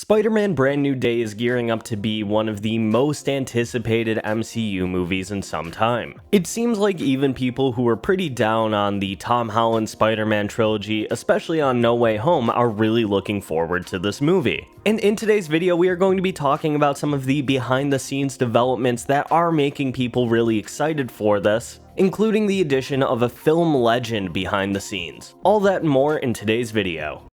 Spider-Man Brand New Day is gearing up to be one of the most anticipated MCU movies in some time. It seems like even people who were pretty down on the Tom Holland Spider-Man trilogy, especially on No Way Home, are really looking forward to this movie. And in today's video, we are going to be talking about some of the behind-the-scenes developments that are making people really excited for this, including the addition of a film legend behind the scenes. All that and more in today's video.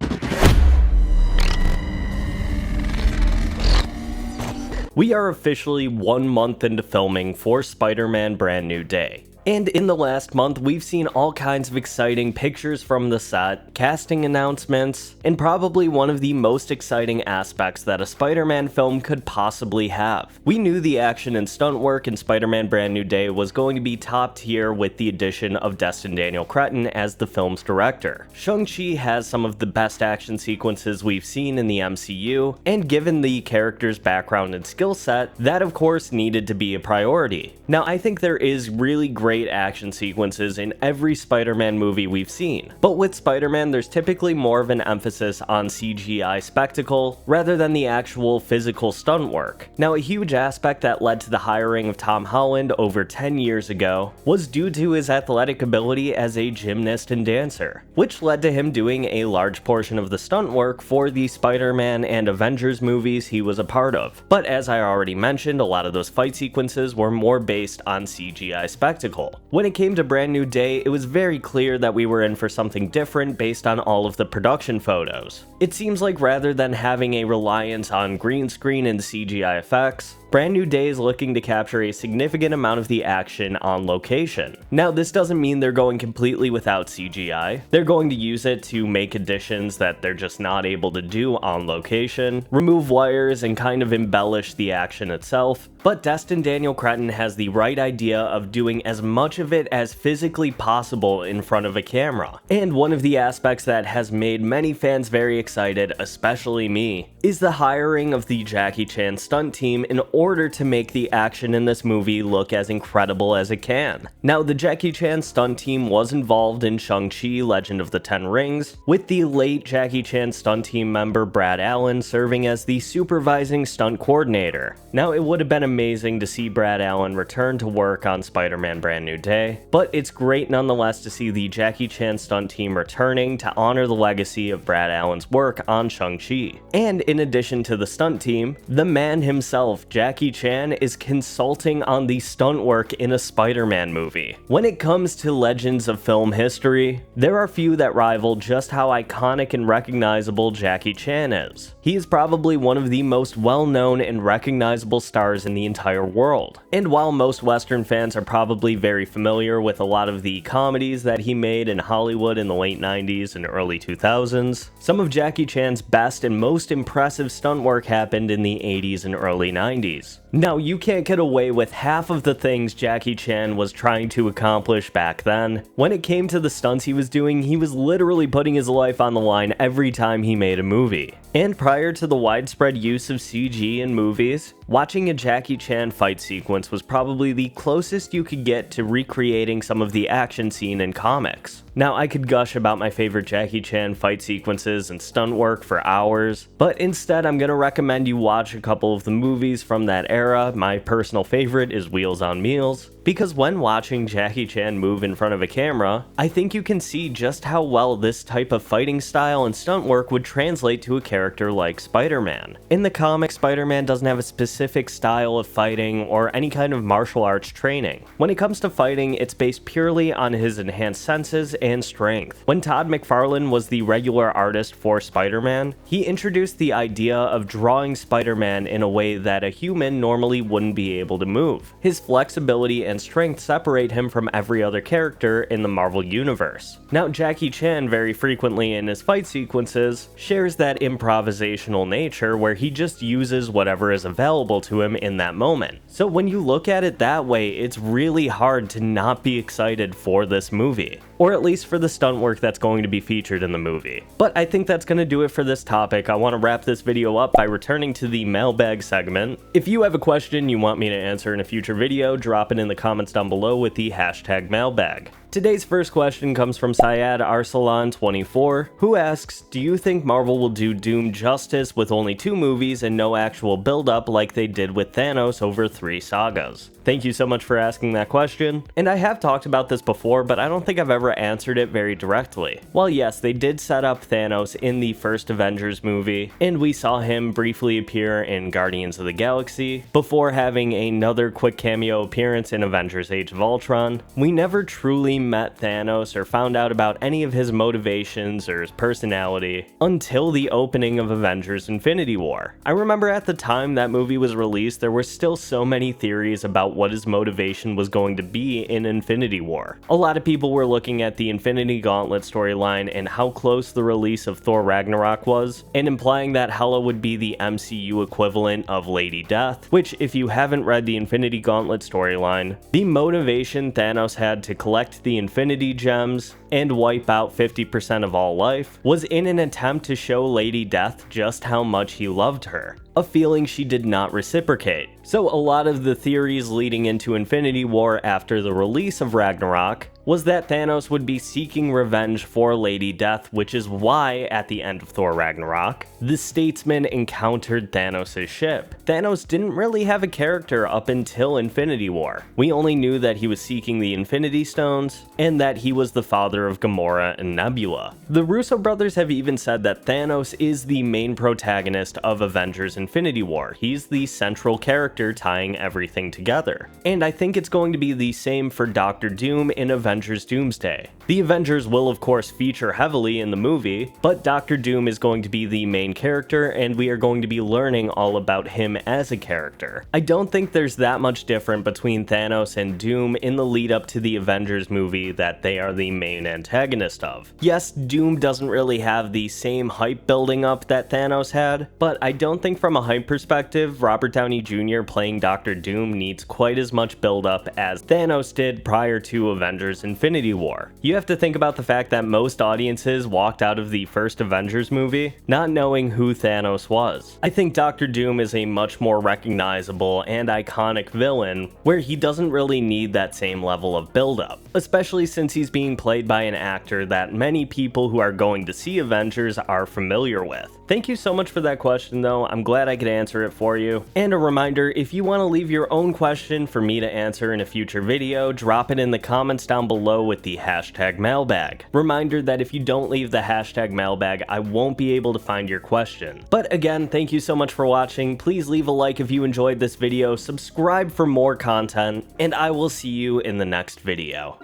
We are officially 1 month into filming for Spider-Man Brand New Day. And in the last month, we've seen all kinds of exciting pictures from the set, casting announcements, and probably one of the most exciting aspects that a Spider-Man film could possibly have. We knew the action and stunt work in Spider-Man Brand New Day was going to be top tier with the addition of Destin Daniel Cretton as the film's director. Shang-Chi has some of the best action sequences we've seen in the MCU, and given the character's background and skill set, that of course needed to be a priority. Now, I think there is really great action sequences in every Spider-Man movie we've seen, but with Spider-Man there's typically more of an emphasis on CGI spectacle rather than the actual physical stunt work. Now, a huge aspect that led to the hiring of Tom Holland over 10 years ago was due to his athletic ability as a gymnast and dancer, which led to him doing a large portion of the stunt work for the Spider-Man and Avengers movies he was a part of. But as I already mentioned, a lot of those fight sequences were more based on CGI spectacle. When it came to Brand New Day, it was very clear that we were in for something different based on all of the production photos. It seems like rather than having a reliance on green screen and CGI effects, Brand New Day is looking to capture a significant amount of the action on location. Now, this doesn't mean they're going completely without CGI. They're going to use it to make additions that they're just not able to do on location, remove wires, and kind of embellish the action itself. But Destin Daniel Cretton has the right idea of doing as much of it as physically possible in front of a camera. And one of the aspects that has made many fans very excited, especially me, is the hiring of the Jackie Chan Stunt Team in order to make the action in this movie look as incredible as it can. Now, the Jackie Chan Stunt Team was involved in Shang Chi Legend of the 10 Rings, with the late Jackie Chan Stunt Team member Brad Allen serving as the supervising stunt coordinator. Now, it would have been amazing to see Brad Allen return to work on Spider-Man Brand New Day, but it's great nonetheless to see the Jackie Chan Stunt Team returning to honor the legacy of Brad Allen's work on Shang-Chi. And in addition to the stunt team, the man himself, Jackie Chan, is consulting on the stunt work in a Spider-Man movie. When it comes to legends of film history, there are few that rival just how iconic and recognizable Jackie Chan is. He is probably one of the most well-known and recognizable stars in the entire world. And while most Western fans are probably very familiar with a lot of the comedies that he made in Hollywood in the late 90s and early 2000s, some of Jackie Chan's best and most impressive stunt work happened in the 80s and early 90s. Now, you can't get away with half of the things Jackie Chan was trying to accomplish back then. When it came to the stunts he was doing, he was literally putting his life on the line every time he made a movie. And prior to the widespread use of CG in movies, watching a Jackie Chan fight sequence was probably the closest you could get to recreating some of the action scene in comics. Now, I could gush about my favorite Jackie Chan fight sequences and stunt work for hours, but instead I'm gonna recommend you watch a couple of the movies from that era. My personal favorite is Wheels on Meals, because when watching Jackie Chan move in front of a camera, I think you can see just how well this type of fighting style and stunt work would translate to a character like Spider-Man. In the comics, Spider-Man doesn't have a specific style of fighting or any kind of martial arts training. When it comes to fighting, it's based purely on his enhanced senses and strength. When Todd McFarlane was the regular artist for Spider-Man, he introduced the idea of drawing Spider-Man in a way that a human normally wouldn't be able to move. His flexibility and strength separate him from every other character in the Marvel Universe. Now, Jackie Chan very frequently in his fight sequences shares that improvisational nature where he just uses whatever is available to him in that moment. So when you look at it that way, it's really hard to not be excited for this movie, or at least for the stunt work that's going to be featured in the movie. But I think that's going to do it for this topic. I want to wrap this video up by returning to the mailbag segment. If you have a question you want me to answer in a future video, drop it in the comments down below with the hashtag mailbag. Today's first question comes from Syed Arsalan24, who asks, do you think Marvel will do Doom justice with only 2 movies and no actual build-up like they did with Thanos over 3 sagas? Thank you so much for asking that question, and I have talked about this before, but I don't think I've ever answered it very directly. While yes, they did set up Thanos in the first Avengers movie, and we saw him briefly appear in Guardians of the Galaxy, before having another quick cameo appearance in Avengers Age of Ultron, we never truly met Thanos or found out about any of his motivations or his personality until the opening of Avengers Infinity War. I remember at the time that movie was released, there were still so many theories about what his motivation was going to be in Infinity War. A lot of people were looking at the Infinity Gauntlet storyline and how close the release of Thor Ragnarok was, and implying that Hela would be the MCU equivalent of Lady Death, which, if you haven't read the Infinity Gauntlet storyline, the motivation Thanos had to collect the Infinity Gems and wipe out 50% of all life was in an attempt to show Lady Death just how much he loved her, a feeling she did not reciprocate. So a lot of the theories leading into Infinity War after the release of Ragnarok was that Thanos would be seeking revenge for Lady Death, which is why, at the end of Thor Ragnarok, the Statesman encountered Thanos' ship. Thanos didn't really have a character up until Infinity War. We only knew that he was seeking the Infinity Stones, and that he was the father of Gamora and Nebula. The Russo brothers have even said that Thanos is the main protagonist of Avengers Infinity War. He's the central character tying everything together. And I think it's going to be the same for Doctor Doom in Avengers Doomsday. The Avengers will of course feature heavily in the movie, but Doctor Doom is going to be the main character and we are going to be learning all about him as a character. I don't think there's that much different between Thanos and Doom in the lead up to the Avengers movie that they are the main antagonist of. Yes, Doom doesn't really have the same hype building up that Thanos had, but I don't think from a hype perspective, Robert Downey Jr. playing Doctor Doom needs quite as much build up as Thanos did prior to Avengers Infinity War. You have to think about the fact that most audiences walked out of the first Avengers movie not knowing who Thanos was. I think Doctor Doom is a much more recognizable and iconic villain where he doesn't really need that same level of build-up, especially since he's being played by an actor that many people who are going to see Avengers are familiar with. Thank you so much for that question though, I'm glad I could answer it for you. And a reminder, if you want to leave your own question for me to answer in a future video, drop it in the comments down below with the hashtag mailbag. Reminder that if you don't leave the hashtag mailbag, I won't be able to find your question. But again, thank you so much for watching. Please leave a like if you enjoyed this video, subscribe for more content, and I will see you in the next video.